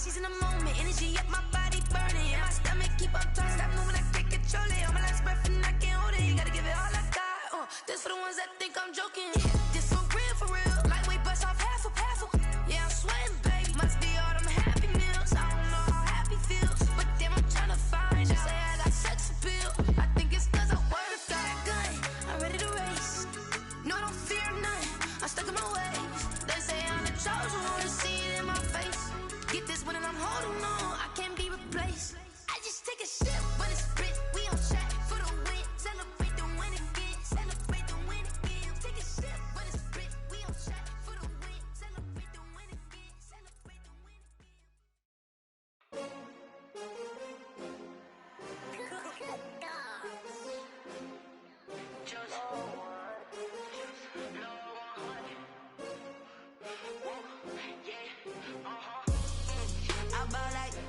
seizing the moment, energy up my body burning. And my stomach keep up turning. Stop moving, I can't control it. On my last breath and I can't hold it. You gotta give it all I got. This for the ones that think I'm joking. This for real. Lightweight bust off half a. Yeah, I'm sweating, baby. Must be all them happy meals. I don't know how happy feels, but damn, I'm trying to find out. Say I got sex appeal. I think it's cause I work out good. I'm ready to race. No, I don't fear nothing. I'm stuck in my ways. They say I'm the chosen one. To see it in my face. Get this one and I'm holding on. I can't be replaced. I just take a sip, but it's spit. We on track for the win. Celebrate the win again. Celebrate the win again. Take a sip, but it's spit. We on track for the win. Celebrate the win again. Celebrate the win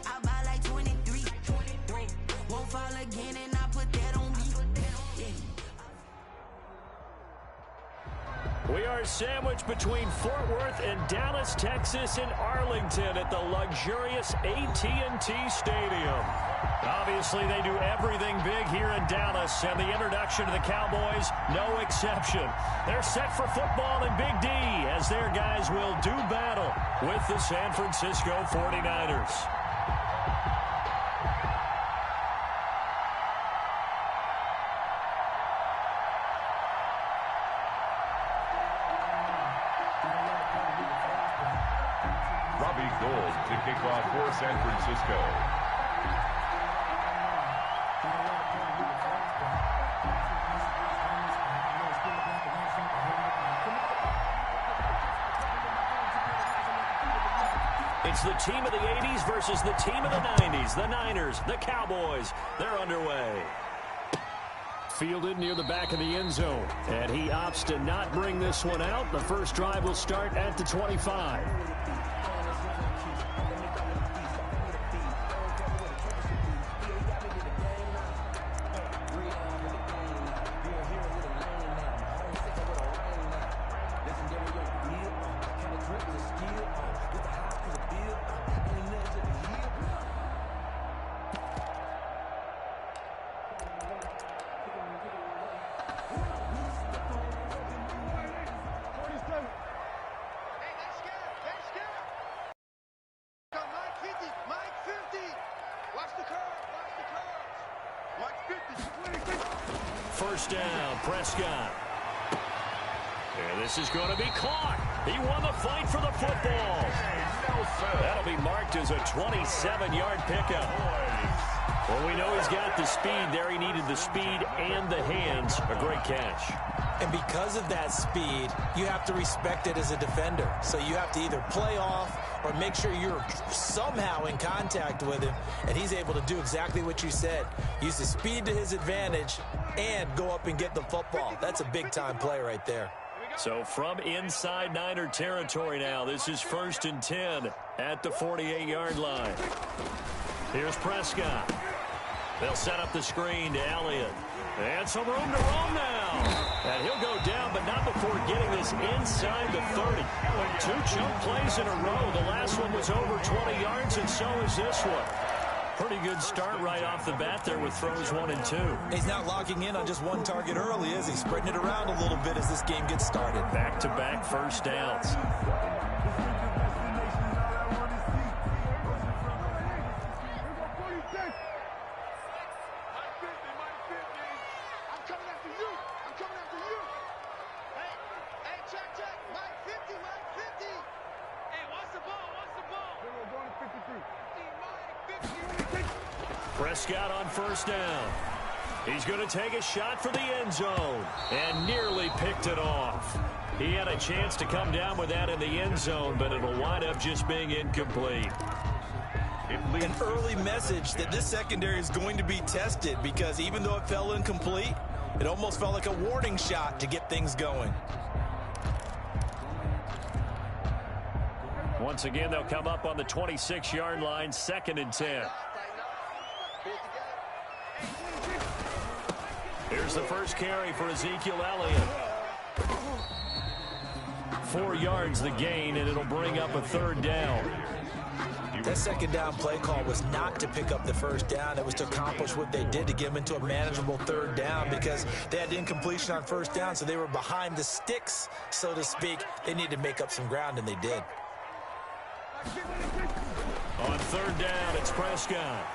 I buy like 23. Won't fall again and I put that on me. We are sandwiched between Fort Worth and Dallas, Texas, and Arlington at the luxurious AT&T Stadium. Obviously, they do everything big here in Dallas, and the introduction to the Cowboys, no exception. They're set for football in Big D as their guys will do battle with the San Francisco 49ers. To kick off for San Francisco. It's the team of the 80s versus the team of the 90s. The Niners, the Cowboys, they're underway. Fielded near the back of the end zone, and he opts to not bring this one out. The first drive will start at the 25. First down, Prescott. And this is going to be caught. He won the fight for the football. That'll be marked as a 27-yard pickup. Well, we know he's got the speed there. He needed the speed and the hands. A great catch. And because of that speed, you have to respect it as a defender. So you have to either play off or make sure you're somehow in contact with him. And he's able to do exactly what you said. Use the speed to his advantage and go up and get the football. That's a big-time play right there. So from inside Niner territory now, this is 1st and 10 at the 48-yard line. Here's Prescott. They'll set up the screen to Elliott. And some room to roam now. And he'll go down, but not before getting this inside the 30. 2 chunk plays in a row. The last one was over 20 yards, and so is this one. Pretty good start right off the bat there with throws 1 and 2. He's not locking in on just one target early, is he? Spreading it around a little bit as this game gets started. Back-to-back first downs. Prescott on first down. He's going to take a shot for the end zone and nearly picked it off. He had a chance to come down with that in the end zone, but it'll wind up just being incomplete. An early message that this secondary is going to be tested because even though it fell incomplete, it almost felt like a warning shot to get things going. Once again, they'll come up on the 26-yard line, 2nd and 10. Here's the first carry for Ezekiel Elliott. 4 yards the gain, and it'll bring up a 3rd down. That second down play call was not to pick up the first down. It was to accomplish what they did, to get them into a manageable third down, because they had incompletion on first down, so they were behind the sticks, so to speak. They needed to make up some ground, and they did. On third down, it's Prescott.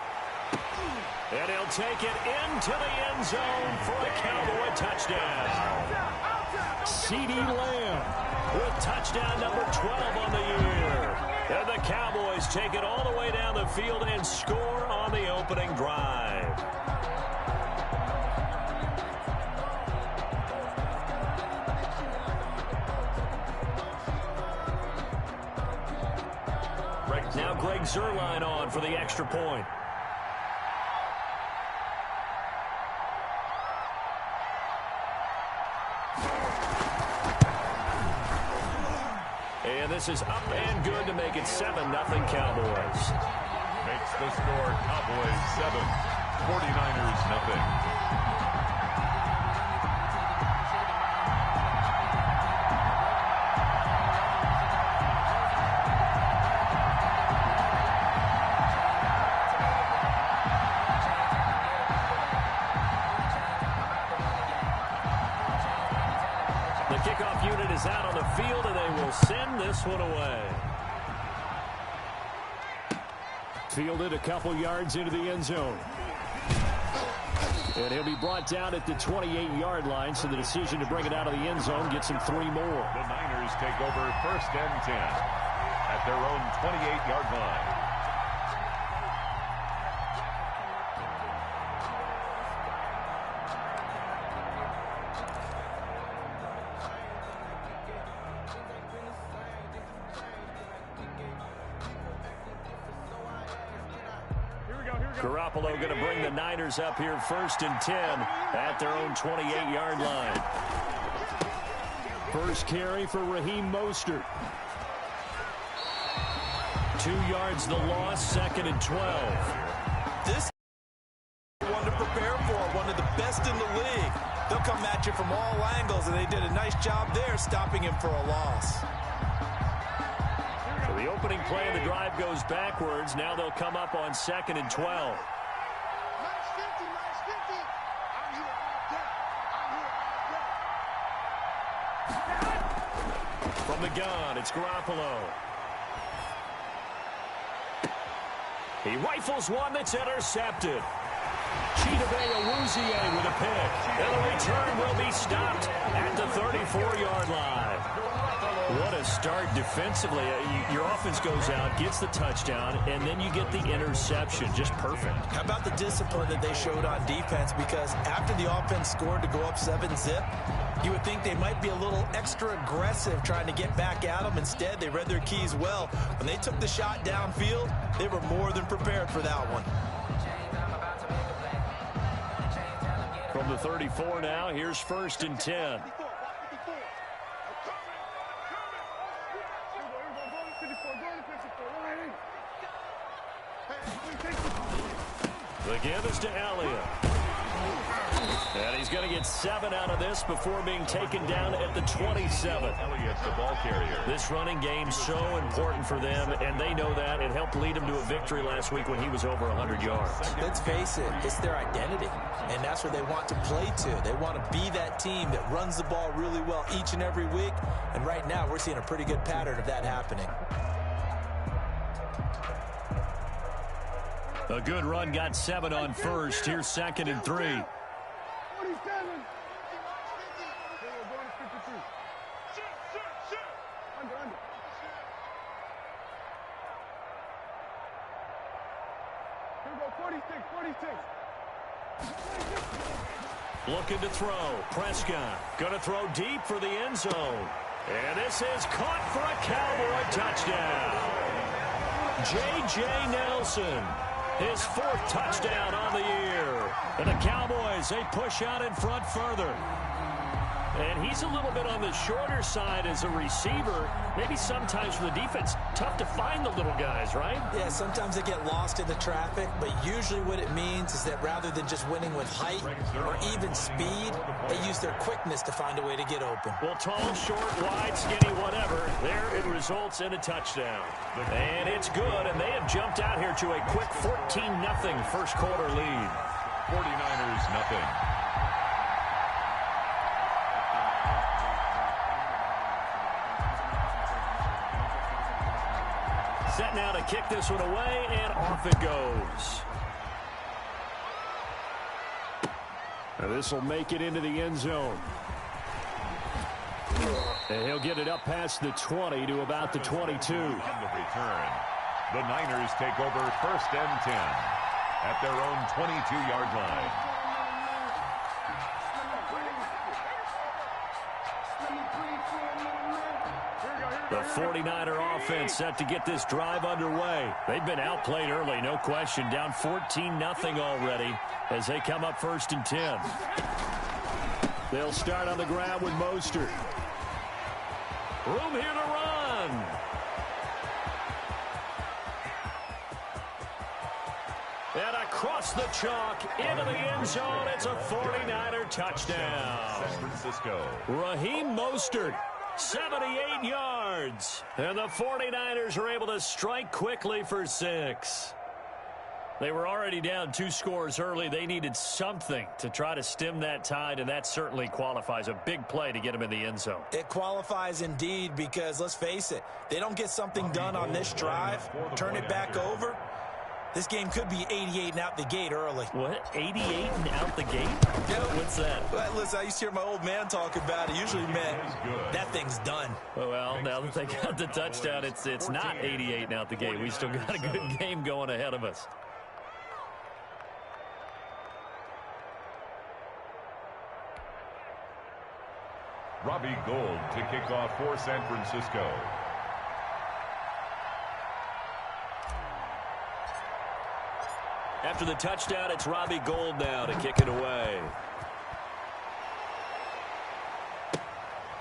And he'll take it into the end zone for a Cowboy touchdown. CeeDee Lamb with touchdown number 12 on the year. And the Cowboys take it all the way down the field and score on the opening drive. Now Greg Zuerlein on for the extra point. And this is up and good to make it 7-0 Cowboys. Makes the score Cowboys 7, 49ers 0. Kickoff unit is out on the field, and they will send this one away. Fielded a couple yards into the end zone. And he'll be brought down at the 28-yard line, so the decision to bring it out of the end zone gets him 3 more. The Niners take over 1st and 10 at their own 28-yard line. Garoppolo going to bring the Niners up here 1st and 10 at their own 28-yard line. First carry for Raheem Mostert. 2 yards the loss, 2nd and 12. This is one to prepare for, one of the best in the league. They'll come at you from all angles, and they did a nice job there stopping him for a loss. So the opening play of the drive goes backwards. Now they'll come up on 2nd and 12. From the gun, it's Garoppolo. He rifles one that's intercepted. Chidobe with a pick. And the return will be stopped at the 34-yard line. What a start defensively. Your offense goes out, gets the touchdown, and then you get the interception. Just perfect. How about the discipline that they showed on defense? Because after the offense scored to go up 7-zip, you would think they might be a little extra aggressive trying to get back at them. Instead, they read their keys well. When they took the shot downfield, they were more than prepared for that one. From the 34 now, here's 1st and 10. The give is to Elliott. And he's going to get 7 out of this before being taken down at the 27. Elliott's the ball carrier. This running game's so important for them, and they know that. It helped lead them to a victory last week when he was over 100 yards. Let's face it, it's their identity, and that's where they want to play to. They want to be that team that runs the ball really well each and every week, and right now we're seeing a pretty good pattern of that happening. A good run got 7 on first. Here's 2nd and 3. Looking to throw. Prescott going to throw deep for the end zone. And this is caught for a Cowboy touchdown. J.J. Nelson. His 4th touchdown on the year. And the Cowboys, they push out in front further. And he's a little bit on the shorter side as a receiver. Maybe sometimes for the defense, tough to find the little guys, right? Yeah, sometimes they get lost in the traffic, but usually what it means is that rather than just winning with height or even speed, they use their quickness to find a way to get open. Well, tall, short, wide, skinny, whatever, there it results in a touchdown. And it's good, and they have jumped out here to a quick 14-0 first quarter lead. 49ers nothing. Set now to kick this one away, and off it goes. Now this will make it into the end zone. And he'll get it up past the 20 to about the 22. On the return, the Niners take over 1st and 10 at their own 22-yard line. The 49er offense set to get this drive underway. They've been outplayed early, no question. Down 14-0 already as they come up 1st and 10. They'll start on the ground with Mostert. Room here to run. And across the chalk into the end zone. It's a 49er touchdown. San Francisco. Raheem Mostert, 78 yards. And the 49ers are able to strike quickly for 6. They were already down 2 scores early. They needed something to try to stem that tide, and that certainly qualifies. A big play to get them in the end zone. It qualifies indeed because, let's face it, they don't get something done on this drive, turn it back over, this game could be 88 and out the gate early. What? 88 and out the gate? Yeah. What's that? Well, listen, I used to hear my old man talk about it. Usually meant that thing's done. Well, now that they got the touchdown, it's not 88 and out the gate. We still got a good game going ahead of us. Robbie Gould to kick off for San Francisco. After the touchdown, it's Robbie Gould now to kick it away.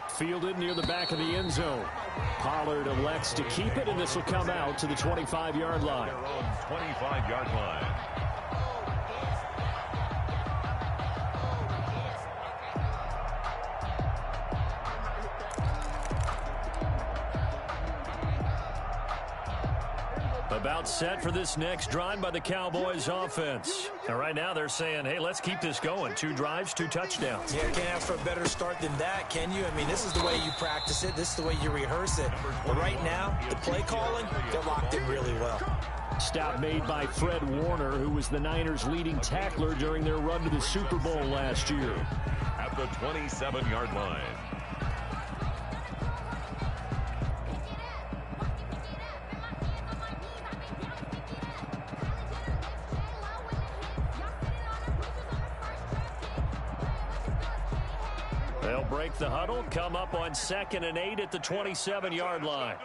Fielded near the back of the end zone. Pollard elects to keep it, and this will come out to the 25-yard line. Their own 25-yard line. About set for this next drive by the Cowboys offense. And right now they're saying, hey, let's keep this going. 2 drives, 2 touchdowns. Yeah, can't ask for a better start than that, can you? I mean, this is the way you practice it. This is the way you rehearse it. But right now, the play calling, they're locked in really well. Stop made by Fred Warner, who was the Niners' leading tackler during their run to the Super Bowl last year. At the 27-yard line. They'll break the huddle, come up on 2nd and 8 at the 27-yard line.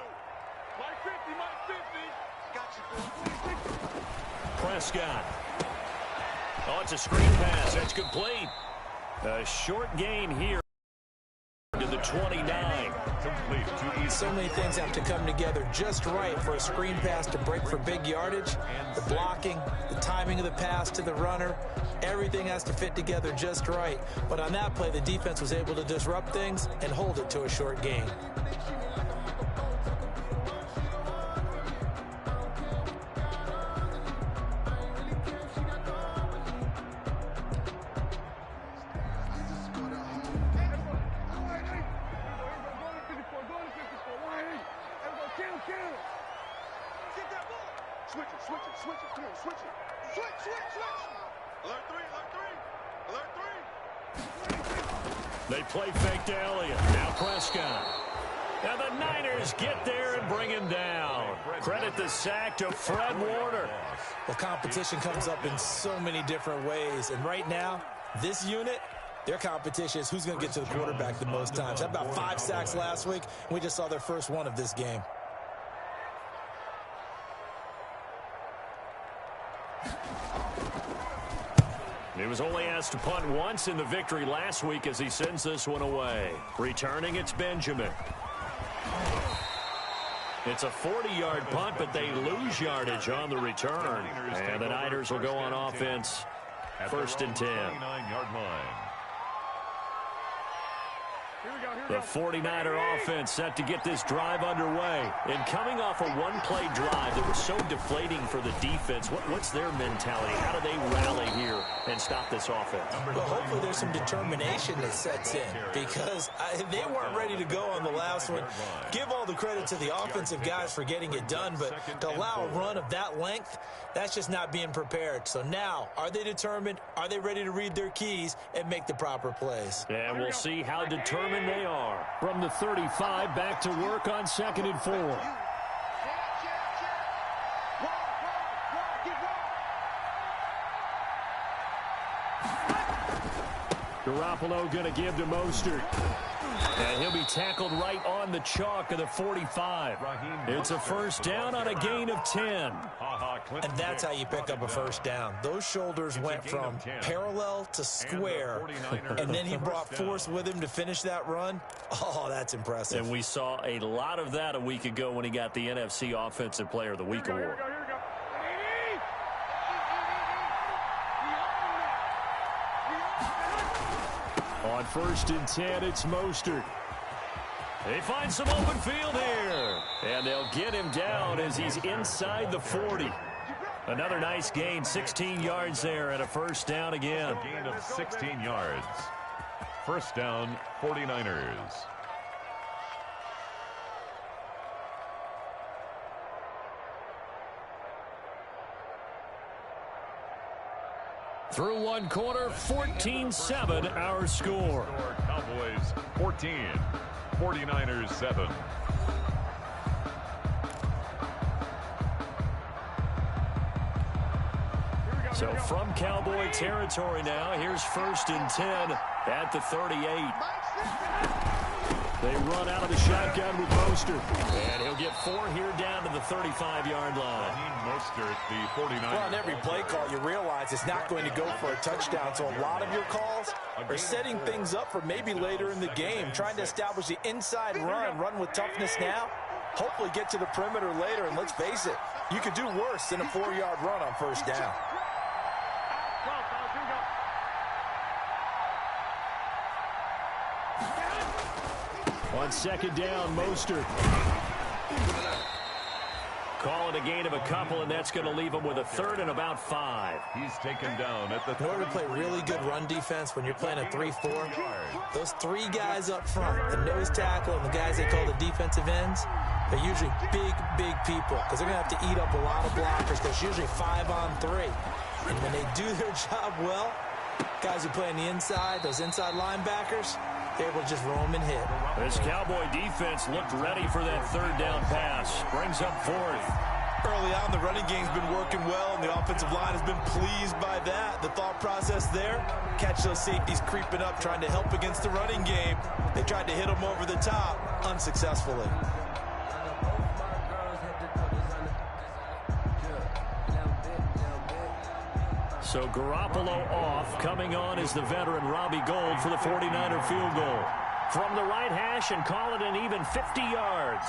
Prescott. Oh, it's a screen pass. It's complete. A short gain here to the 29. Complete. So many things have to come together just right for a screen pass to break for big yardage. The blocking, the timing of the pass to the runner, everything has to fit together just right. But on that play, the defense was able to disrupt things and hold it to a short gain. They play fake to Elliott. Now Prescott. And the Niners get there and bring him down. Credit the sack to Fred Warner. Well, competition comes up in so many different ways. And right now, this unit, their competition is who's going to get to the quarterback the most times. Had about 5 sacks last week, and we just saw their first one of this game. He was only asked to punt once in the victory last week as he sends this one away. Returning, it's Benjamin. It's a 40-yard punt, but they lose yardage on the return. And the Niners will go on offense. 1st and 10. 29-yard line. The 49er offense set to get this drive underway. And coming off a one-play drive that was so deflating for the defense, what's their mentality? How do they rally here and stop this offense? Well, hopefully there's some determination that sets in because they weren't ready to go on the last one. Give all the credit to the offensive guys for getting it done, but to allow a run of that length, that's just not being prepared. So now, are they determined? Are they ready to read their keys and make the proper plays? And we'll see how determined they are. From the 35, back to work on 2nd and 4. Garoppolo going to give to Mostert. And he'll be tackled right on the chalk of the 45. It's a first down on a gain of 10. And that's how you pick up a first down. Those shoulders went from parallel to square, and then he brought force with him to finish that run. Oh, that's impressive. And we saw a lot of that a week ago when he got the NFC Offensive Player of the Week award. On 1st and 10, it's Mostert. They find some open field here. And they'll get him down as he's inside the 40. Another nice gain, 16 yards there, and a first down again. A gain of 16 yards. First down, 49ers. Through one quarter, 14-7 our score. Cowboys 14, 49ers 7. So from Cowboy territory now, here's 1st and 10 at the 38. They run out of the shotgun with Mostert. And he'll get 4 here down to the 35-yard line. Mostert, the 49ers. Well, on every play call, you realize it's not going to go for a touchdown. So a lot of your calls are setting things up for maybe later in the game, trying to establish the inside run with toughness now, hopefully get to the perimeter later. And let's face it, you could do worse than a 4-yard run on first down. On 2nd down, Mostert. Call it a gain of a couple, and that's going to leave him with a 3rd and about 5. He's taken down at the. In order to play really good run defense when you're playing a 3-4, those 3 guys up front, the nose tackle and the guys they call the defensive ends, they're usually big people because they're going to have to eat up a lot of blockers because it's usually 5 on 3. And when they do their job well, guys who play on the inside, those inside linebackers, they're able to just roam and hit. This Cowboy defense looked ready for that 3rd down pass. Brings up 4th. Early on, the running game's been working well, and the offensive line has been pleased by that. The thought process there, catch those safeties creeping up, trying to help against the running game. They tried to hit them over the top, unsuccessfully. So Garoppolo off. Coming on is the veteran Robbie Gould for the 49er field goal. From the right hash and call it an even 50 yards.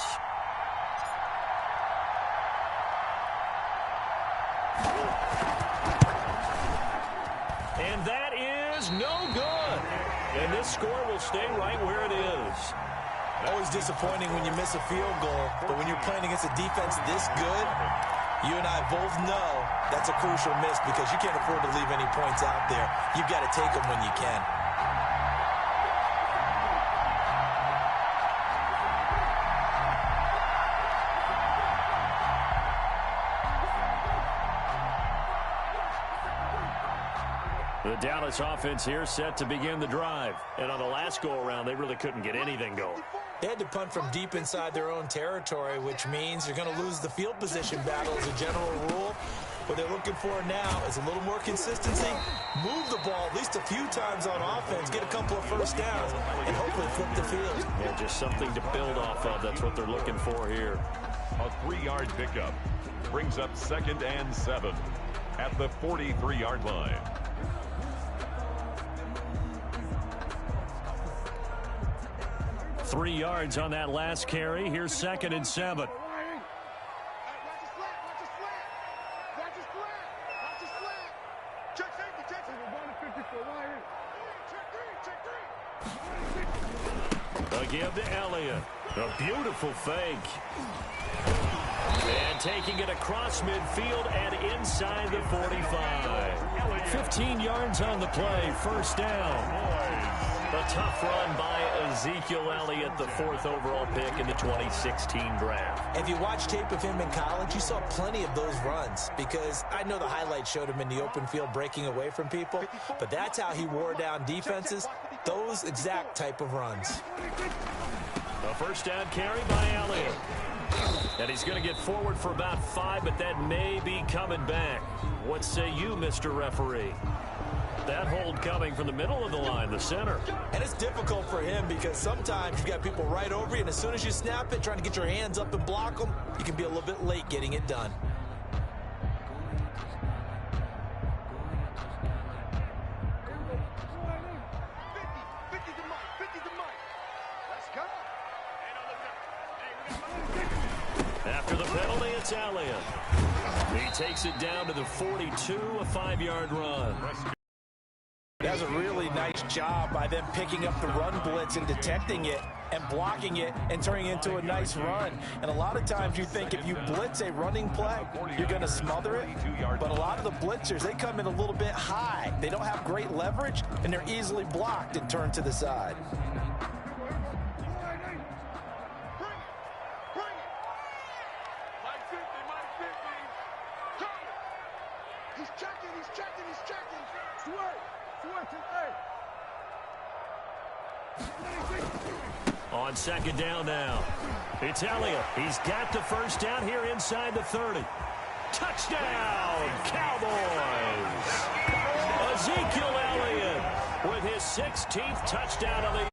And that is no good. And this score will stay right where it is. Always disappointing when you miss a field goal, but when you're playing against a defense this good, you and I both know that's a crucial miss because you can't afford to leave any points out there. You've got to take them when you can. The Dallas offense here set to begin the drive. And on the last go-around, they really couldn't get anything going. They had to punt from deep inside their own territory, which means you're going to lose the field position battle as a general rule. What they're looking for now is a little more consistency, move the ball at least a few times on offense, get a couple of first downs, and hopefully flip the field. Yeah, just something to build off of. That's what they're looking for here. A 3-yard pickup brings up 2nd and 7 at the 43-yard line. Three yards on that last carry. Here's 2nd and 7. A give to Elliott. A beautiful fake. And taking it across midfield and inside the 45. 15 yards on the play. First down. A tough run by Ezekiel Elliott, the 4th overall pick in the 2016 draft. If you watch tape of him in college, you saw plenty of those runs, because I know the highlights showed him in the open field breaking away from people, but that's how he wore down defenses, those exact type of runs. A first down carry by Elliott. And he's going to get forward for about 5, but that may be coming back. What say you, Mr. Referee? That hold coming from the middle of the line, the center. And it's difficult for him because sometimes you've got people right over you, and as soon as you snap it, trying to get your hands up and block them, you can be a little bit late getting it done. After the penalty, it's Elliott. He takes it down to the 42, a 5-yard run. That was a really nice job by them picking up the run blitz and detecting it and blocking it and turning it into a nice run. And a lot of times you think if you blitz a running play, you're going to smother it. But a lot of the blitzers, they come in a little bit high. They don't have great leverage, and they're easily blocked and turned to the side. On second down now, it's Elliott. He's got the first down here inside the 30. Touchdown, Cowboys! Ezekiel Elliott with his 16th touchdown of the year.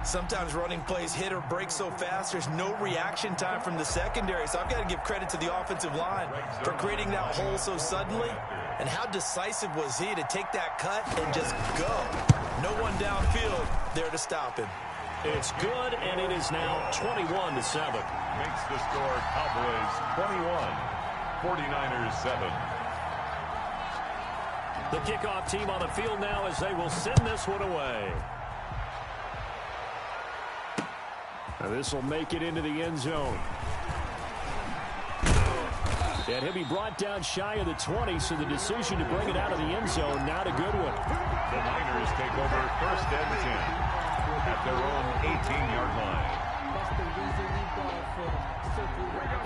Sometimes running plays hit or break so fast, there's no reaction time from the secondary. So I've got to give credit to the offensive line for creating that hole so suddenly. And how decisive was he to take that cut and just go? No one downfield there to stop him. It's good, and it is now 21-7. Makes the score Cowboys 21, 49ers 7. The kickoff team on the field now as they will send this one away. Now this will make it into the end zone. And he'll be brought down shy of the 20, so the decision to bring it out of the end zone, not a good one. The Niners take over first and 10 at their own 18-yard line.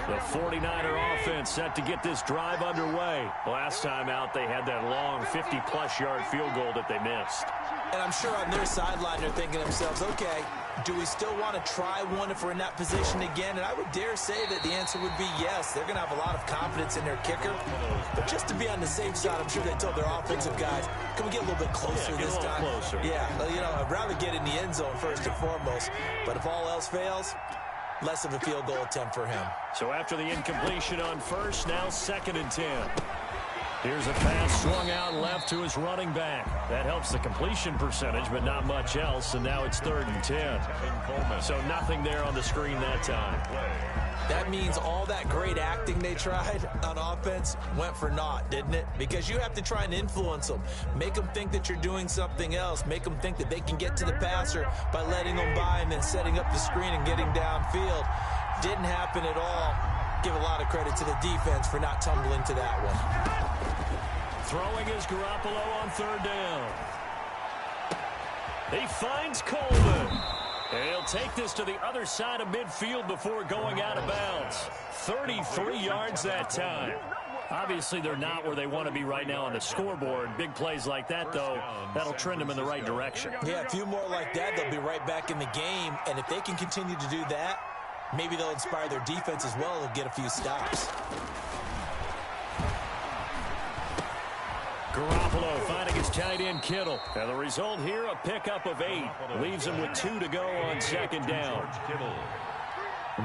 The 49er offense set to get this drive underway. Last time out, they had that long 50-plus yard field goal that they missed. And I'm sure on their sideline they're thinking to themselves, okay, do we still want to try one if we're in that position again? And I would dare say that the answer would be yes. They're going to have a lot of confidence in their kicker. But just to be on the safe side, I'm sure they told their offensive guys, can we get a little bit closer this time? Closer. Yeah, you know, I'd rather get in the end zone first and foremost. But if all else fails, less of a field goal attempt for him. So after the incompletion on first, now 2nd and 10. Here's a pass swung out left to his running back. That helps the completion percentage, but not much else, and now it's 3rd and 10. So nothing there on the screen that time. That means all that great acting they tried on offense went for naught, didn't it? Because you have to try and influence them. Make them think that you're doing something else. Make them think that they can get to the passer by letting them by and then setting up the screen and getting downfield. Didn't happen at all. Give a lot of credit to the defense for not tumbling to that one. Throwing is Garoppolo on 3rd down. He finds Coleman. And he'll take this to the other side of midfield before going out of bounds. 33 yards that time. Obviously, they're not where they want to be right now on the scoreboard. Big plays like that, though, that'll trend them in the right direction. Yeah, a few more like that, they'll be right back in the game. And if they can continue to do that, maybe they'll inspire their defense as well and get a few stops. Garoppolo finding his tight end Kittle. And the result here, a pickup of 8. Leaves him with 2 to go on 2nd down.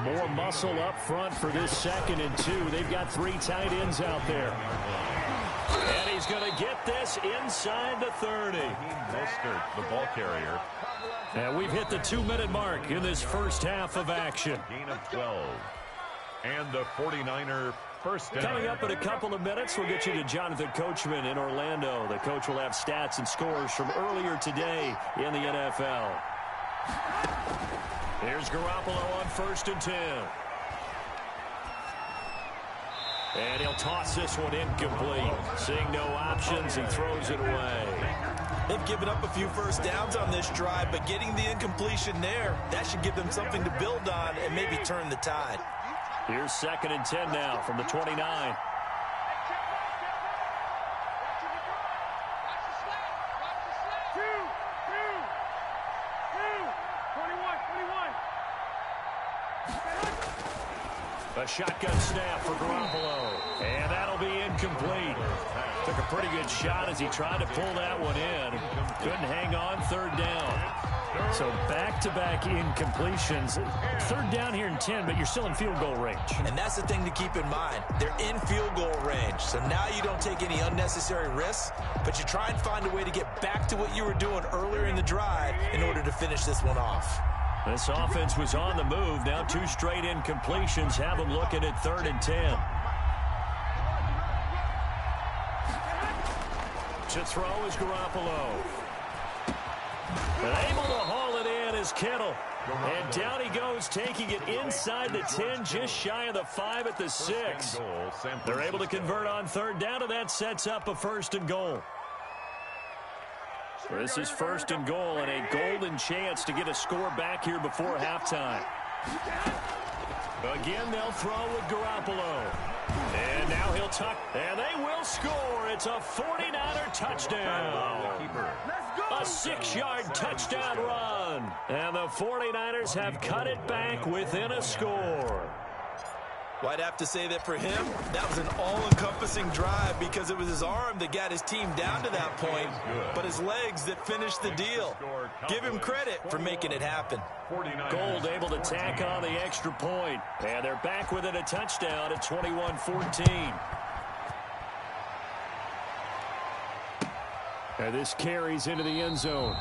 More muscle up front for this 2nd and 2. They've got 3 tight ends out there. And he's going to get this inside the 30. Mostert, the ball carrier. And we've hit the 2-minute mark in this first half of action. Gain of 12. And the 49er first down. Coming up in a couple of minutes, we'll get you to Jonathan Coachman in Orlando. The coach will have stats and scores from earlier today in the NFL. Here's Garoppolo on 1st and 10. And he'll toss this one incomplete. Seeing no options, he throws it away. They've given up a few first downs on this drive, but getting the incompletion there, that should give them something to build on and maybe turn the tide. Here's 2nd and 10 now from the 29. A shotgun snap for Garoppolo. And that'll be incomplete. Took a pretty good shot as he tried to pull that one in. Couldn't hang on. 3rd down. So back-to-back incompletions. 3rd down here in 10, but you're still in field goal range. And that's the thing to keep in mind. They're in field goal range. So now you don't take any unnecessary risks, but you try and find a way to get back to what you were doing earlier in the drive in order to finish this one off. This offense was on the move. Now 2 straight incompletions have them looking at 3rd and 10. To throw is Garoppolo. But able to haul it in is Kittle. And down he goes, taking it inside the 10, just shy of the 5 at the 6. They're able to convert on 3rd down, and that sets up a 1st and goal. This is 1st and goal and a golden chance to get a score back here before halftime. Again, they'll throw with Garoppolo. And now he'll tuck, and they will score. It's a 49er touchdown. A 6-yard touchdown run. And the 49ers have cut it back within a score. Well, I'd have to say that for him, that was an all-encompassing drive because it was his arm that got his team down to that point, but his legs that finished the deal. Give him credit for making it happen. Gold able to tack on the extra point, and they're back within a touchdown at 21-14. And this carries into the end zone.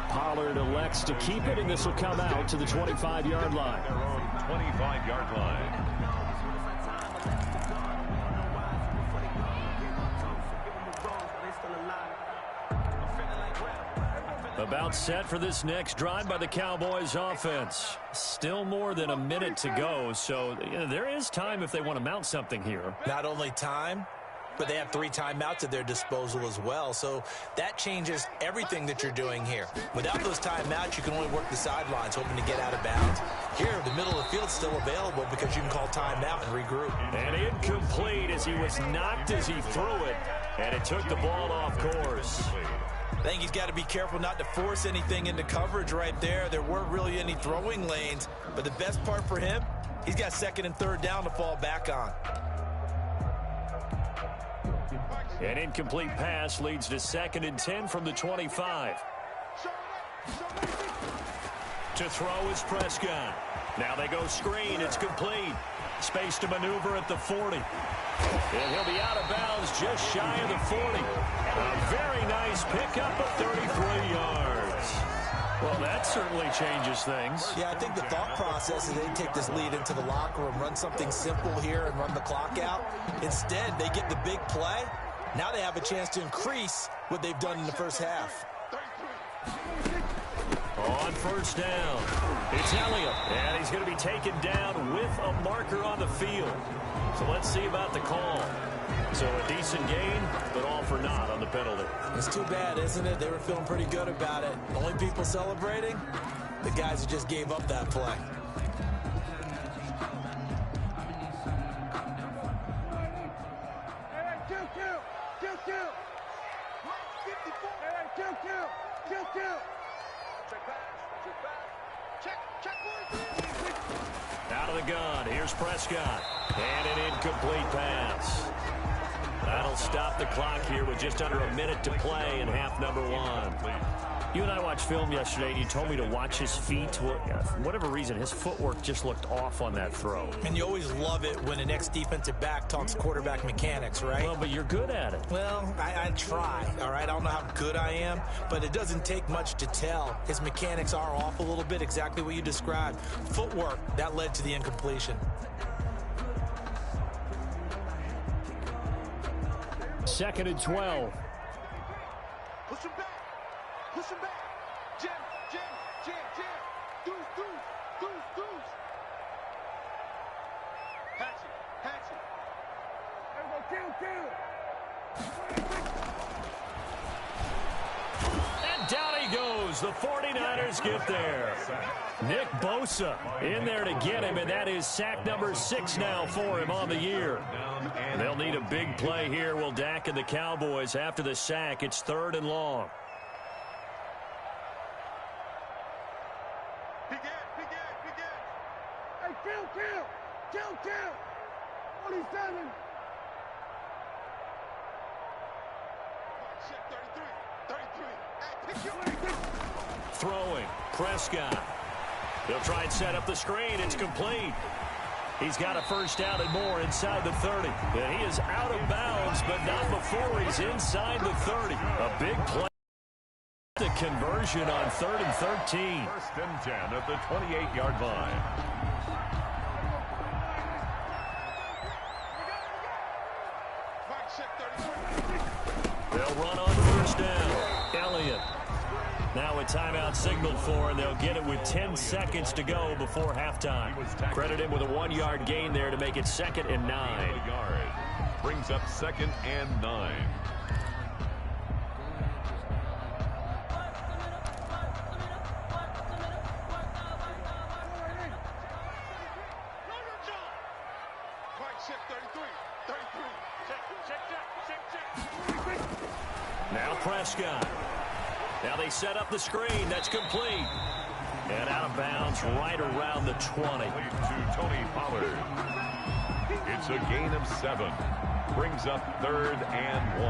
Pollard elects to keep it, and this will come out to the 25-yard line. Their own 25-yard line. About set for this next drive by the Cowboys offense. Still more than a minute to go, so there is time if they want to mount something here. Not only time, but they have 3 timeouts at their disposal as well, so that changes everything that you're doing here. Without those timeouts, you can only work the sidelines, hoping to get out of bounds. Here, the middle of the field's still available because you can call timeout and regroup. And incomplete as he was knocked as he threw it, and it took the ball off course. I think he's got to be careful not to force anything into coverage right there. There weren't really any throwing lanes, but the best part for him, he's got 2nd and 3rd down to fall back on. An incomplete pass leads to 2nd and 10 from the 25. To throw is Prescott. Now they go screen. It's complete. Space to maneuver at the 40. And he'll be out of bounds just shy of the 40. A very nice pickup of 33 yards. Well, that certainly changes things. Yeah, I think the thought process is they take this lead into the locker room, run something simple here and run the clock out. Instead, they get the big play. Now they have a chance to increase what they've done in the first half. On 1st down, it's Elliott, and he's going to be taken down with a marker on the field. So let's see about the call. So a decent gain, but all for naught on the penalty. It's too bad, isn't it? They were feeling pretty good about it. Only people celebrating, the guys who just gave up that play. Out of the gun, here's Prescott. And an incomplete pass. That'll stop the clock here with just under a minute to play in half number 1. You and I watched film yesterday, and you told me to watch his feet. For whatever reason, his footwork just looked off on that throw. And you always love it when an ex-defensive back talks quarterback mechanics, right? Well, but you're good at it. Well, I try, all right? I don't know how good I am, but it doesn't take much to tell. His mechanics are off a little bit, exactly what you described. Footwork, that led to the incompletion. 2nd and 12. Push him back. Push him back. Jam. Deuce. Hatchet. There we go. Kill. And down he goes. The 49ers get there. Nick Bosa in there to get him, and that is sack number 6 now for him on the year. They'll need a big play here. Will Dak and the Cowboys after the sack. It's 3rd and long. Begin. Hey, kill. 47. Check 33. Hey, Throwing. Prescott. He'll try and set up the screen. It's complete. He's got a first down and more inside the 30. And he is out of bounds, but not before he's inside the 30. A big play. The conversion on 3rd and 13. 1st and 10 at the 28-yard line. They'll run on 1st down. Elliott. Now a timeout signaled for, and they'll get it with 10 seconds to go before halftime. Credit him with a 1-yard gain there to make it 2nd and 9. Brings up 2nd and 9. Now Prescott. Now they set up the screen. That's complete. And out of bounds right around the 20. To Tony Pollard. It's a gain of 7. Brings up 3rd and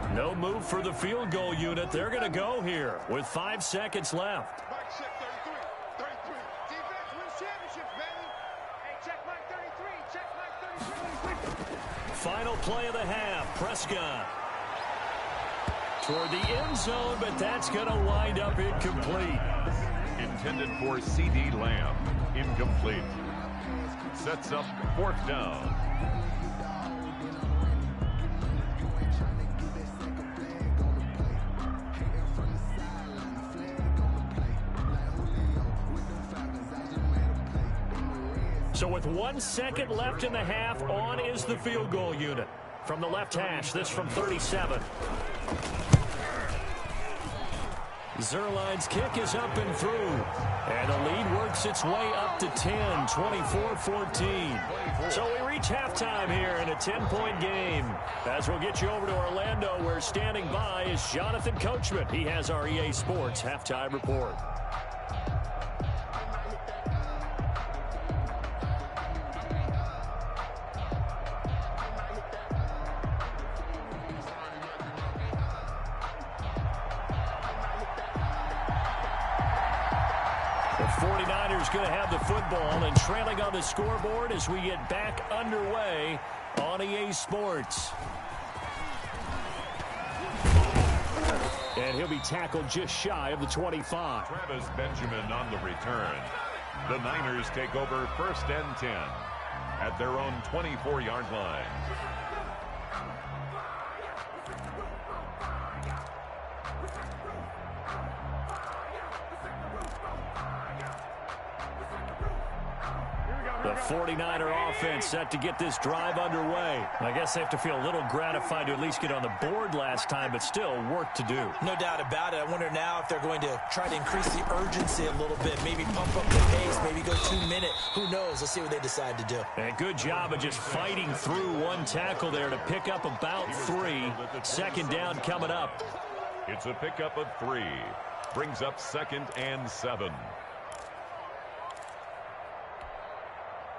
1. No move for the field goal unit. They're going to go here with 5 seconds left. Final play of the half. Prescott toward the end zone, but that's going to wind up incomplete. Intended for C.D. Lamb. Incomplete. Sets up 4th down. So with 1 second left in the half, on is the field goal unit. From the left hash, this from 37. Zuerlein's kick is up and through. And the lead works its way up to 10, 24-14. So we reach halftime here in a 10-point game. As we'll get you over to Orlando, where standing by is Jonathan Coachman. He has our EA Sports halftime report. The 49ers going to have the football and trailing on the scoreboard as we get back underway on EA Sports. And he'll be tackled just shy of the 25. Travis Benjamin on the return. The Niners take over 1st and 10 at their own 24-yard line. The 49er offense set to get this drive underway. I guess they have to feel a little gratified to at least get on the board last time, but still work to do. No doubt about it. I wonder now if they're going to try to increase the urgency a little bit, maybe pump up the pace, maybe go 2-minute. Who knows? Let's see what they decide to do. And good job of just fighting through one tackle there to pick up about 3. 2nd down coming up. It's a pickup of 3. Brings up 2nd and 7.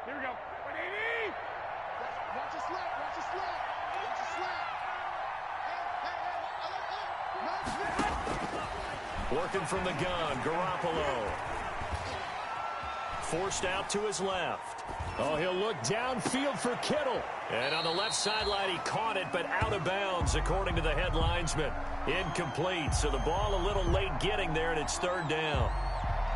Here we go. Watch your slap. Watch your slap. Watch your slap. Working from the gun, Garoppolo. Forced out to his left. Oh, he'll look downfield for Kittle. And on the left sideline, he caught it, but out of bounds, according to the head linesman. Incomplete, so the ball a little late getting there, and it's 3rd down.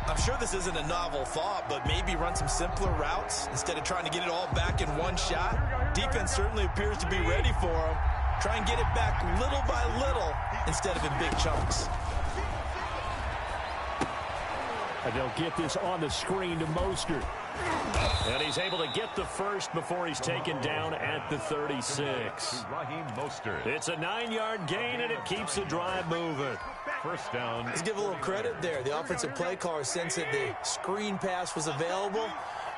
I'm sure this isn't a novel thought, but maybe run some simpler routes instead of trying to get it all back in one shot. Defense certainly appears to be ready for him. Try and get it back little by little instead of in big chunks. And they'll get this on the screen to Mostert. And he's able to get the first before he's taken down at the 36. It's a 9-yard gain, and it keeps the drive moving. First down. Let's give a little credit there. The offensive play caller sensed that the screen pass was available.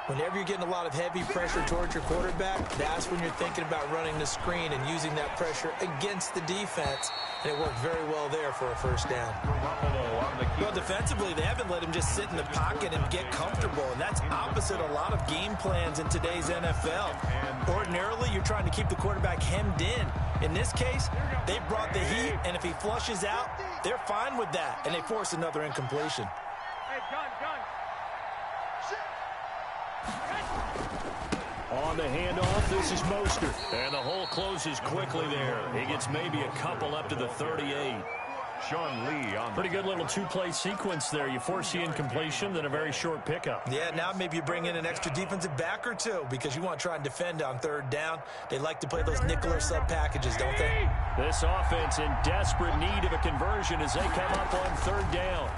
Whenever you're getting a lot of heavy pressure towards your quarterback, that's when you're thinking about running the screen and using that pressure against the defense. And it worked very well there for a first down. Well, defensively, they haven't let him just sit in the pocket and get comfortable, and that's opposite a lot of game plans in today's NFL. Ordinarily, you're trying to keep the quarterback hemmed in. In this case, they brought the heat, and if he flushes out, they're fine with that, and they force another incompletion. Hey, gun. On the handoff, this is Mostert. And the hole closes quickly there. He gets maybe a couple up to the 38. Sean Lee on. Pretty good little two-play sequence there. You force the incompletion, then a very short pickup. Yeah, now maybe you bring in an extra defensive back or two because you want to try and defend on third down. They like to play those nickel or sub packages, don't they? This offense in desperate need of a conversion as they come up on third down.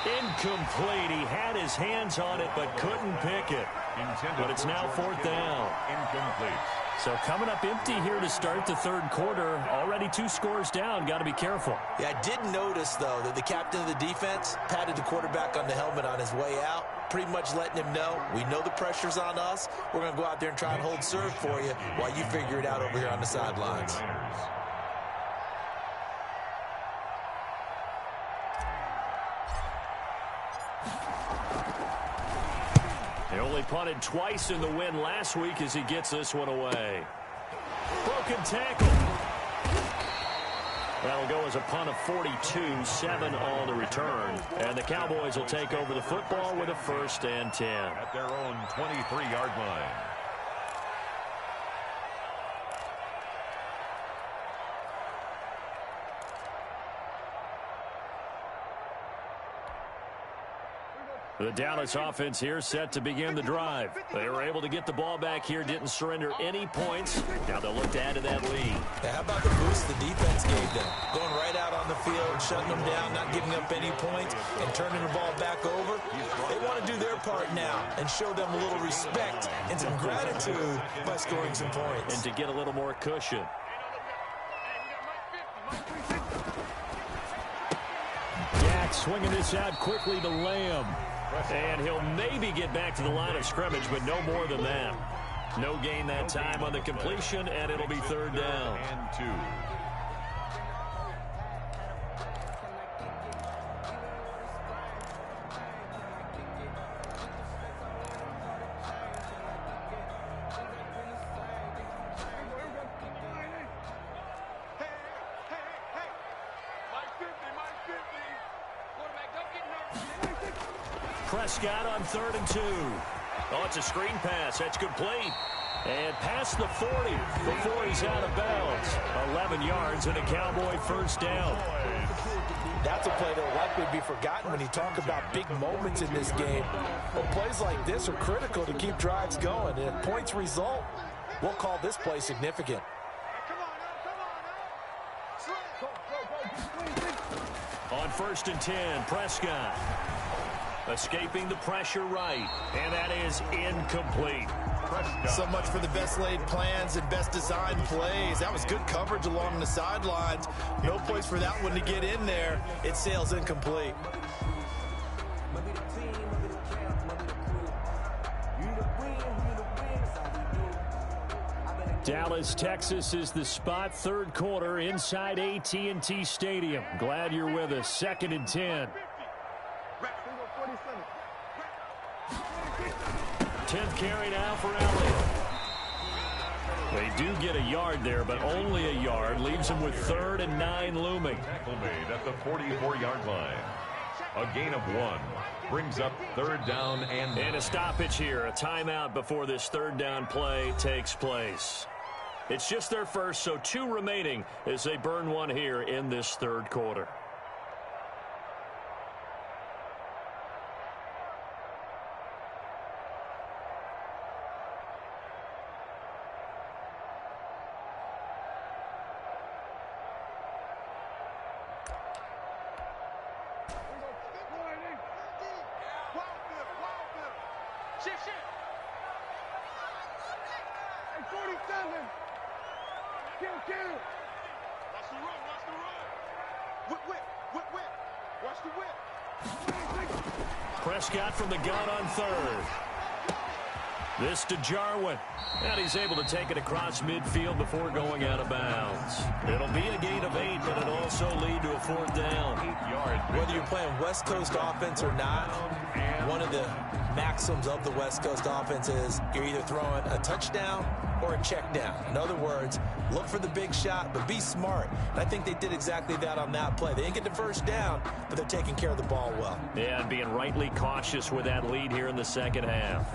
Incomplete. He had his hands on it but couldn't pick it. But it's now fourth down. Incomplete. So coming up empty here to start the third quarter. Already 2 scores down. Got to be careful. Yeah, I did notice, though, that the captain of the defense patted the quarterback on the helmet on his way out, pretty much letting him know, we know the pressure's on us. We're going to go out there and try and hold serve for you while you figure it out over here on the sidelines. He only punted twice in the win last week as he gets this one away. Broken tackle. That'll go as a punt of 42, 7 on the return. And the Cowboys will take over the football with a 1st and 10. At their own 23-yard line. The Dallas offense here set to begin the drive. They were able to get the ball back here, didn't surrender any points. Now they'll look to add to that lead. Yeah, how about the boost the defense gave them? Going right out on the field, shutting them down, not giving up any points, and turning the ball back over. They want to do their part now and show them a little respect and some gratitude by scoring some points. And to get a little more cushion. Dak swinging this out quickly to Lamb. And he'll maybe get back to the line of scrimmage, but no more than that. No gain that time on the completion, and it'll be 3rd down. And 2. Prescott on 3rd and 2. Oh, it's a screen pass. That's complete. And past the 40 before he's out of bounds. 11 yards and a Cowboy 1st down. That's a play that will likely be forgotten when you talk about big moments in this game. But plays like this are critical to keep drives going. And if points result, we'll call this play significant. On 1st and 10, Prescott. Escaping the pressure right. And that is incomplete. So much for the best laid plans and best designed plays. That was good coverage along the sidelines. No place for that one to get in there. It sails incomplete. Dallas, Texas is the spot. 3rd quarter inside AT&T Stadium. Glad you're with us. 2nd and 10. 10th carry now for Elliott. They do get a yard there, but only a yard. Leaves them with 3rd and 9 looming. Tackle made at the 44-yard line. A gain of 1. Brings up 3rd down and... And a stoppage here. A timeout before this 3rd down play takes place. It's just their first, so 2 remaining as they burn one here in this 3rd quarter. Watch the run, watch the run. Whip. Watch the whip. Prescott from the gun on third. This to Jarwin. And he's able to take it across midfield before going out of bounds. It'll be a gain of 8, but it'll also lead to a 4th down. 8 yards. Whether you're playing West Coast offense or not, one of the maxims of the West Coast offense is you're either throwing a touchdown or a check down. In other words, look for the big shot, but be smart. And I think they did exactly that on that play. They didn't get the first down, but they're taking care of the ball well. Yeah, and being rightly cautious with that lead here in the second half.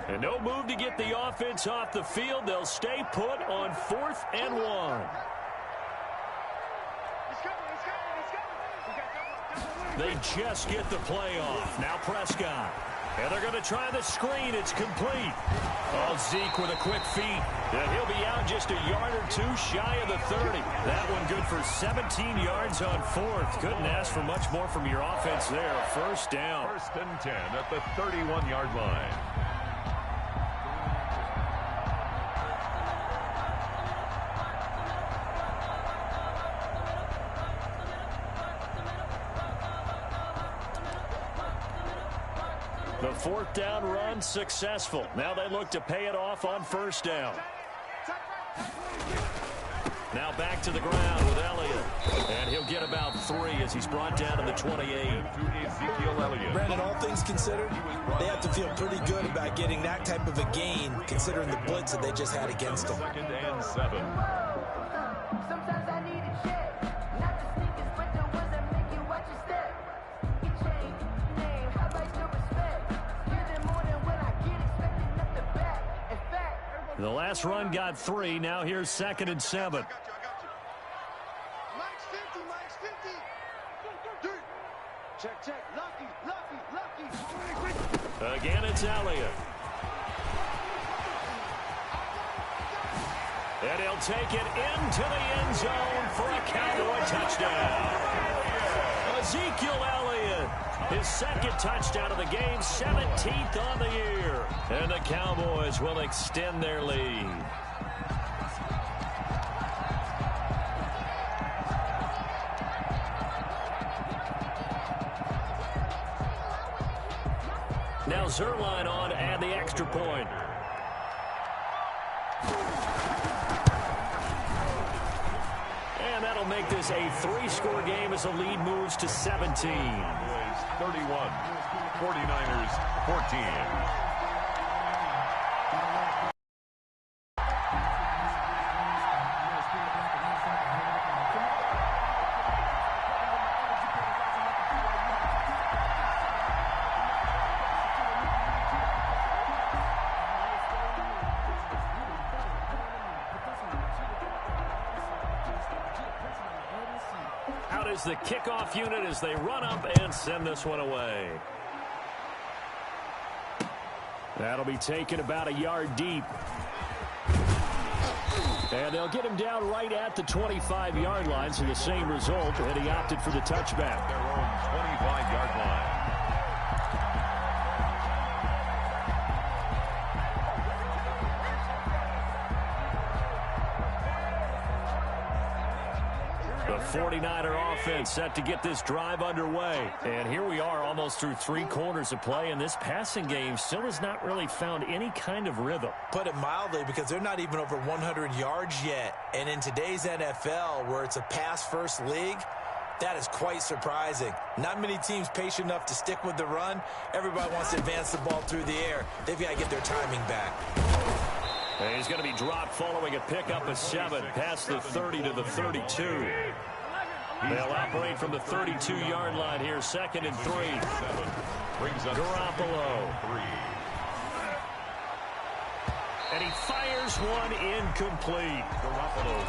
And no move to get the offense off the field. They'll stay put on 4th and 1. They just get the play off. Now Prescott. And they're going to try the screen. It's complete. Oh, Zeke with a quick feet. And he'll be out just a yard or 2 shy of the 30. That one good for 17 yards on 4th. Couldn't ask for much more from your offense there. 1st down. 1st and 10 at the 31-yard line. The 4th down run successful. Now they look to pay it off on 1st down. Now back to the ground with Elliott. And he'll get about 3 as he's brought down to the 28. Brandon, all things considered, they have to feel pretty good about getting that type of a gain considering the blitz that they just had against them. 2nd and 7. Sometimes I need a check. Not the sneakers, but the ones that make you watch your step. You change name, how about your respect? Give them more than what I get, expecting nothing back. In fact, The last run got 3. Now here's 2nd and 7. I got you. Mike's 50. Dude. Check. Lucky. Again, it's Elliott. And he'll take it into the end zone for a Cowboy touchdown. Ezekiel Elliott, his 2nd touchdown of the game, 17th on the year. And the Cowboys will extend their lead. Now Zerline on to add the extra point. And that'll make this a 3-score game as the lead moves to 17. 31, 49ers 14. Out is the kickoff unit as they run up and send this one away. That'll be taken about a yard deep. And they'll get him down right at the 25-yard line, so the same result, and he opted for the touchback. Their own 25-yard line. The 49er offense set to get this drive underway. And here we are almost through 3 quarters of play, and this passing game still has not really found any kind of rhythm. Put it mildly, because they're not even over 100 yards yet. And in today's NFL, where it's a pass-first league, that is quite surprising. Not many teams patient enough to stick with the run. Everybody wants to advance the ball through the air. They've got to get their timing back. And he's going to be dropped following a pickup of 7 past the 30 to the 32. They'll operate from the 32-yard line here, 2nd and 3. Garoppolo. 3. And he fires one incomplete.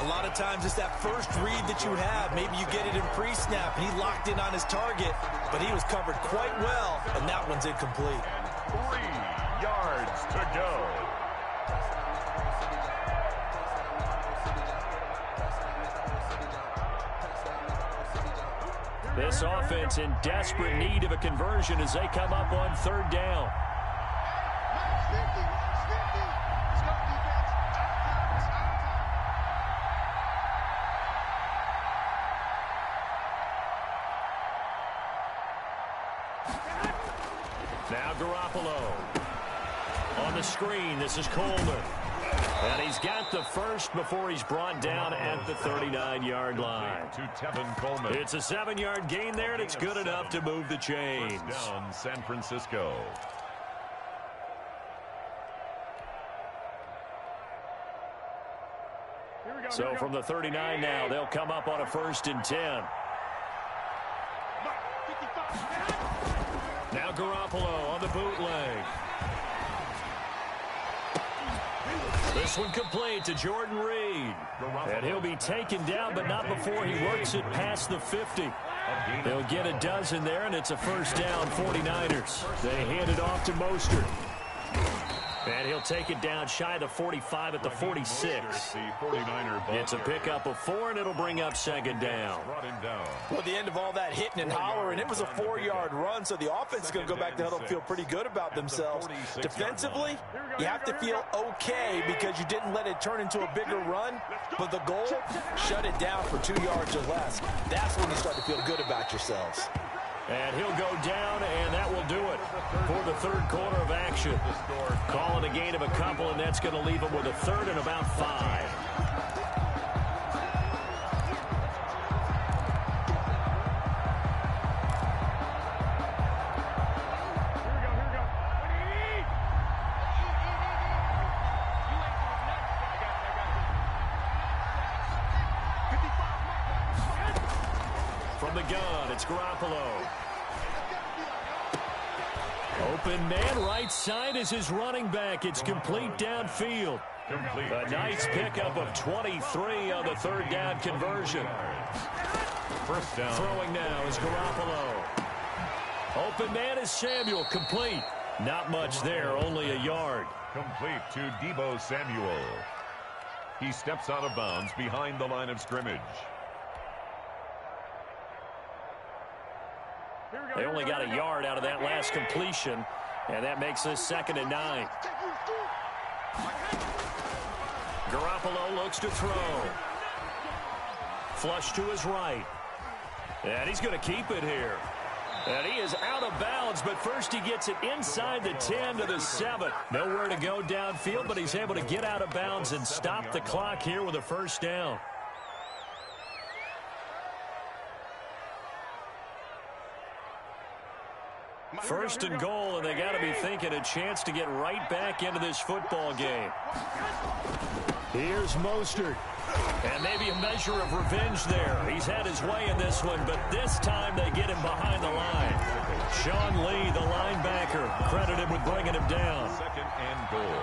A lot of times it's that first read that you have. Maybe you get it in pre-snap, and he locked in on his target, but he was covered quite well, and that one's incomplete. 3 yards to go. This offense in desperate need of a conversion as they come up on third down. Now Garoppolo. On the screen, this is Coleman. And he's got the first before he's brought down at the 39-yard line. It's a 7-yard gain there, and it's good enough to move the chains. First down, San Francisco. So from the 39 now, they'll come up on a 1st and 10. Now Garoppolo on the bootleg. This one complete to Jordan Reed. And he'll be taken down, but not before he works it past the 50. They'll get a dozen there, and it's a first down, 49ers. They hand it off to Mostert. And he'll take it down shy of the 45 at the 46. It's a pickup of 4, and it'll bring up 2nd down. Well, at the end of all that hitting and hollering, it was a 4-yard run, so the offense is going to go back to huddle and feel pretty good about themselves. Defensively, you have to feel okay because you didn't let it turn into a bigger run, but the goal, shut it down for 2 yards or less. That's when you start to feel good about yourselves. And he'll go down, and that will do it for the 3rd quarter of action. Calling a gain of a couple, and that's going to leave him with a 3rd and about 5. From the gun, it's Garoppolo. Open man, right side is his running back. It's complete downfield. A nice pickup of 23 on the 3rd down conversion. First down. Throwing now is Garoppolo. Open man is Samuel, complete. Not much there, only a yard. Complete to Deebo Samuel. He steps out of bounds behind the line of scrimmage. They only got a yard out of that last completion, and that makes this 2nd and 9. Garoppolo looks to throw. Flush to his right. And he's going to keep it here. And he is out of bounds, but first he gets it inside the 10 to the 7. Nowhere to go downfield, but he's able to get out of bounds and stop the clock here with a first down. First and goal, and they got to be thinking a chance to get right back into this football game. Here's Mostert. And maybe a measure of revenge there. He's had his way in this one, but this time they get him behind the line. Sean Lee, the linebacker, credited with bringing him down. 2nd and goal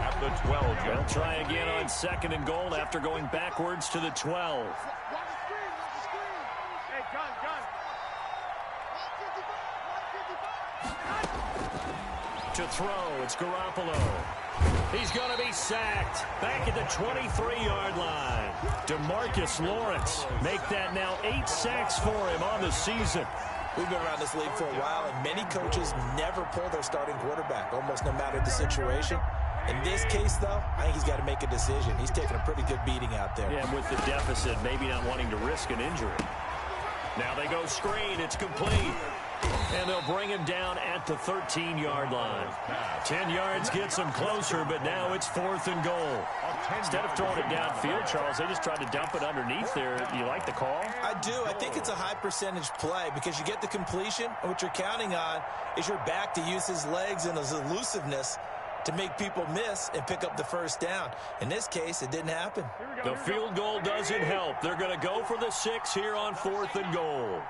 at the 12. They'll try again on 2nd and goal after going backwards to the 12. To throw, it's Garoppolo. He's going to be sacked. Back at the 23-yard line. DeMarcus Lawrence make that now 8 sacks for him on the season. We've been around this league for a while, and many coaches never pull their starting quarterback, almost no matter the situation. In this case, though, I think he's got to make a decision. He's taking a pretty good beating out there. Yeah, and with the deficit, maybe not wanting to risk an injury. Now they go screen. It's complete. And they'll bring him down at the 13-yard line. 10 yards gets him closer, but now it's 4th and goal. Instead of throwing it downfield, Charles, they just tried to dump it underneath there. Do you like the call? I do. I think it's a high-percentage play because you get the completion, and what you're counting on is your back to use his legs and his elusiveness to make people miss and pick up the first down. In this case, it didn't happen. The field goal doesn't help. They're going to go for the 6 here on 4th and goal.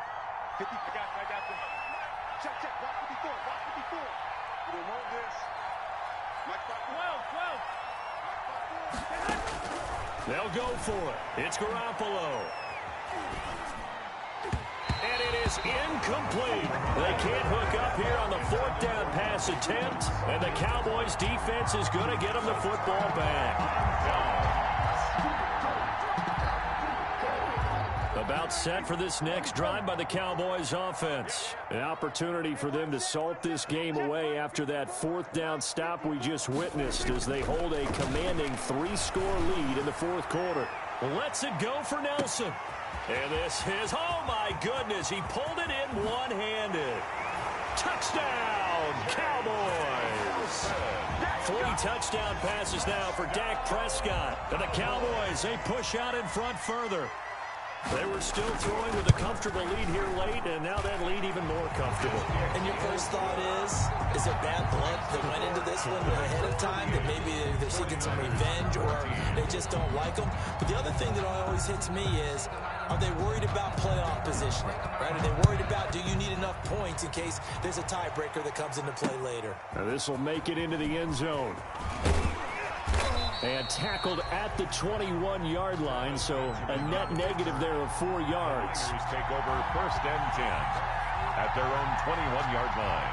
They'll go for it. It's Garoppolo. And it is incomplete. They can't hook up here on the 4th down pass attempt. And the Cowboys defense is going to get them the football back. The About set for this next drive by the Cowboys offense. An opportunity for them to salt this game away after that fourth down stop we just witnessed as they hold a commanding 3-score lead in the fourth quarter. Lets it go for Nelson. And this is, oh my goodness, he pulled it in one-handed. Touchdown, Cowboys! 3 touchdown passes now for Dak Prescott. And the Cowboys, they push out in front further. They were still throwing with a comfortable lead here late, and now that lead even more comfortable. And your first thought is it bad blood that went into this one ahead of time, that maybe they're seeking some revenge or they just don't like them? But the other thing that always hits me is, are they worried about playoff positioning? Right? Are they worried about, do you need enough points in case there's a tiebreaker that comes into play later? Now this will make it into the end zone. And tackled at the 21-yard line, so a net negative there of 4 yards. Take over first and 10 at their own 21-yard line.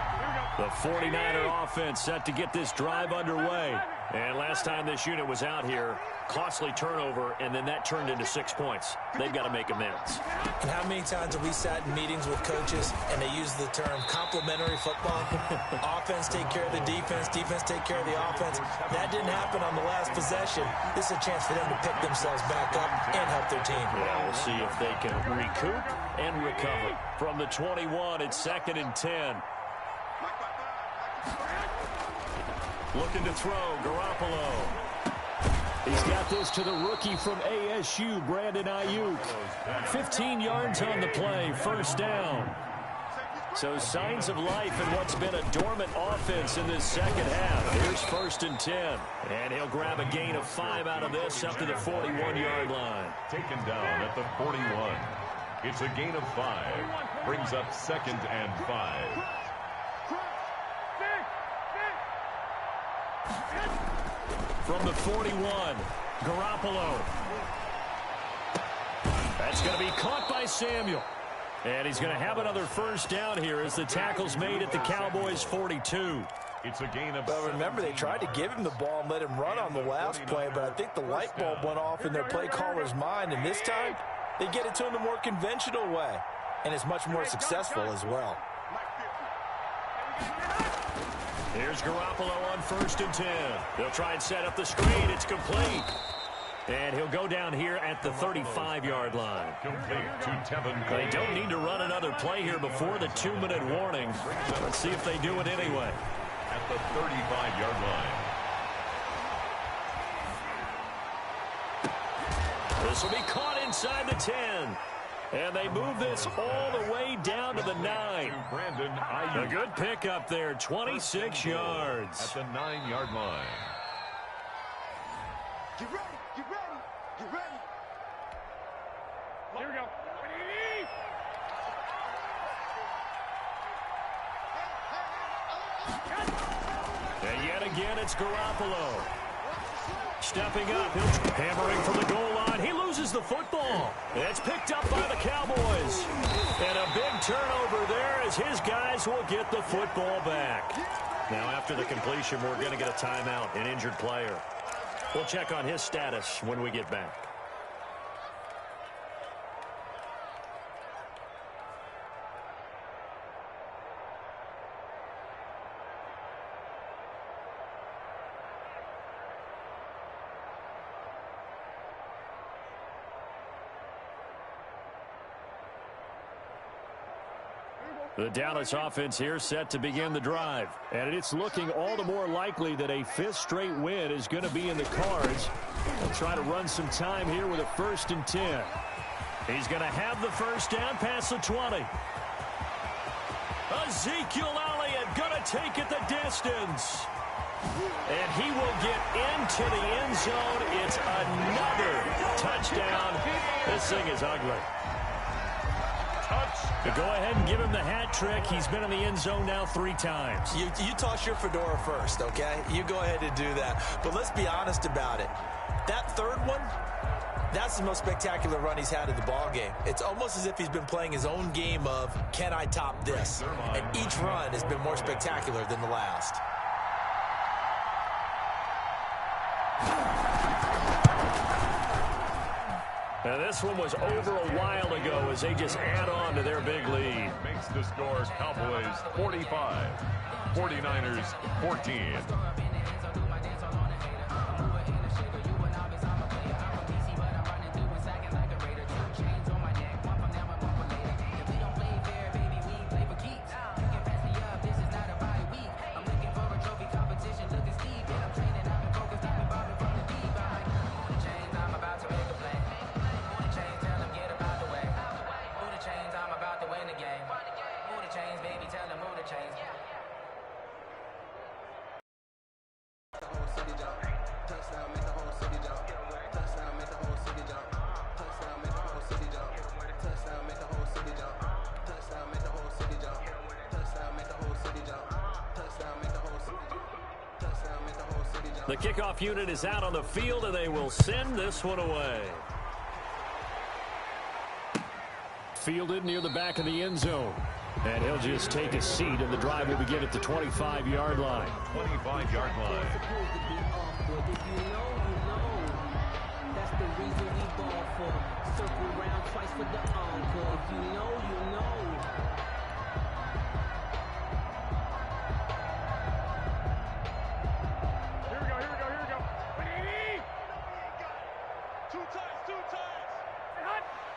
The 49er offense set to get this drive underway. And last time this unit was out here, costly turnover, and then that turned into 6 points. They've got to make amends. And how many times have we sat in meetings with coaches and they use the term complementary football? Offense take care of the defense, defense take care of the offense. That didn't happen on the last possession. This is a chance for them to pick themselves back up and help their team. Yeah, we'll see if they can recoup and recover. From the 21, it's 2nd and 10. Looking to throw, Garoppolo. He's got this to the rookie from ASU, Brandon Ayuk. 15 yards on the play, first down. So signs of life in what's been a dormant offense in this second half. Here's 1st and 10. And he'll grab a gain of 5 out of this up to the 41-yard line. Taken down at the 41. It's a gain of 5. Brings up 2nd and 5. From the 41, Garoppolo. That's going to be caught by Samuel. And he's going to have another first down here as the tackle's made at the Cowboys' 42. It's a gain of... Well, remember, they tried to give him the ball and let him run on the last play, but I think the light bulb went off in their play caller's mind, and this time they get it to him the more conventional way, and it's much more successful as well. Here's Garoppolo on 1st and 10. They'll try and set up the screen. It's complete. And he'll go down here at the 35-yard line. Complete to Tevin. They don't need to run another play here before the 2-minute warning. Let's see if they do it anyway. At the 35-yard line. This will be caught inside the 10. And they move this all the way down to the 9. Brandon Ayuk. A good pickup there, 26 yards. At the 9-yard line. Get ready, get ready, get ready. Here we go. And yet again, it's Garoppolo. Stepping up, hammering from the goal line. He loses the football. It's picked up by the Cowboys. And a big turnover there as his guys will get the football back. Now, after the completion, we're going to get a timeout, an injured player. We'll check on his status when we get back. The Dallas offense here set to begin the drive. And it's looking all the more likely that a 5th straight win is going to be in the cards. They'll try to run some time here with a 1st and 10. He's going to have the first down past the 20. Ezekiel Elliott going to take it the distance. And he will get into the end zone. It's another touchdown. This thing is ugly. To go ahead and give him the hat trick. He's been in the end zone now 3 times. You toss your fedora first, okay? You go ahead and do that. But let's be honest about it. That third one, that's the most spectacular run he's had in the ballgame. It's almost as if he's been playing his own game of, can I top this? And each run has been more spectacular than the last. And this one was over a while ago as they just add on to their big lead. Makes the score Cowboys 45, 49ers 14. The kickoff unit is out on the field, and they will send this one away. Fielded near the back of the end zone. And he'll just take a seat, and the drive will begin at the 25-yard line. 25-yard line. That's the reason we ball for. Circle round twice for the encore. If you know, you know.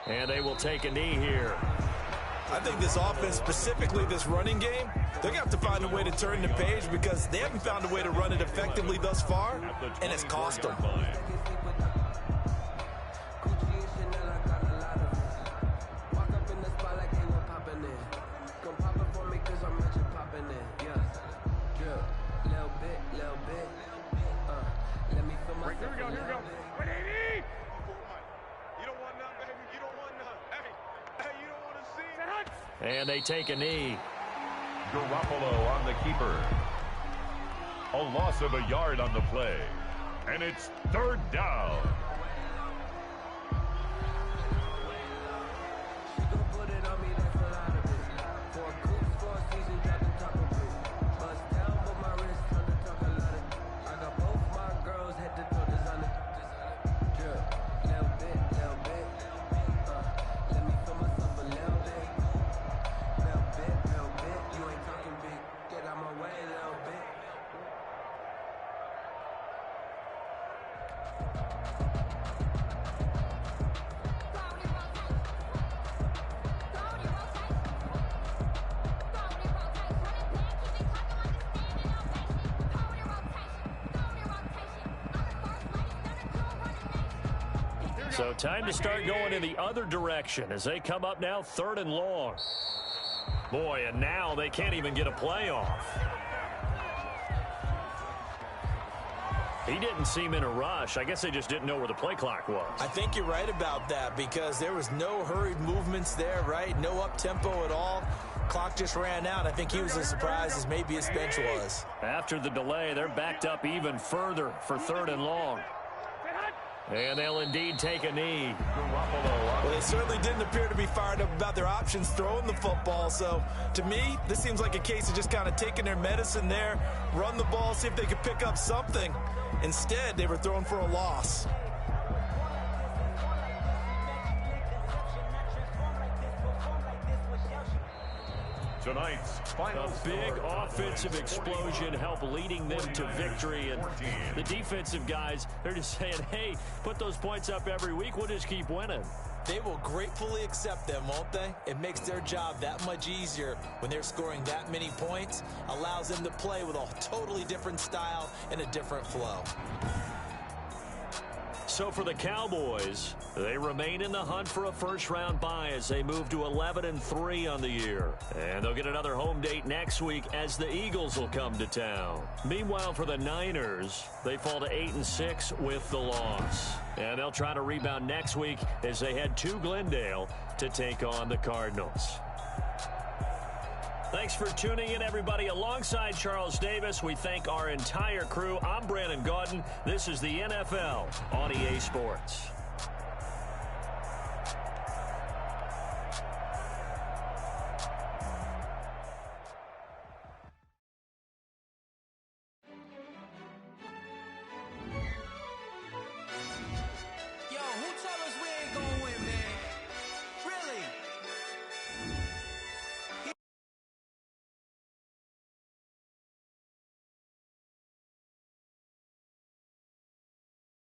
And they will take a knee here. I think this offense, specifically this running game, they're going to have to find a way to turn the page because they haven't found a way to run it effectively thus far, and it's cost them. And they take a knee. Garoppolo on the keeper. A loss of a yard on the play. And it's third down. So time to start going in the other direction as they come up now 3rd and long. Boy, and now they can't even get a play off. He didn't seem in a rush. I guess they just didn't know where the play clock was. I think you're right about that because there was no hurried movements there, right? No up-tempo at all. Clock just ran out. I think he was as surprised as maybe his bench was. After the delay, they're backed up even further for 3rd and long. And they'll indeed take a knee. Well, they certainly didn't appear to be fired up about their options throwing the football. So, to me, this seems like a case of just kind of taking their medicine there, run the ball, see if they could pick up something. Instead, they were throwing for a loss. Tonight's final a big offensive explosion helped leading them to victory. And the defensive guys, they're just saying, hey, put those points up every week. We'll just keep winning. They will gratefully accept them, won't they? It makes their job that much easier when they're scoring that many points. Allows them to play with a totally different style and a different flow. So for the Cowboys, they remain in the hunt for a first-round bye as they move to 11-3 on the year. And they'll get another home date next week as the Eagles will come to town. Meanwhile, for the Niners, they fall to 8-6 with the loss. And they'll try to rebound next week as they head to Glendale to take on the Cardinals. Thanks for tuning in, everybody. Alongside Charles Davis, we thank our entire crew. I'm Brandon Gaudin. This is the NFL on EA Sports.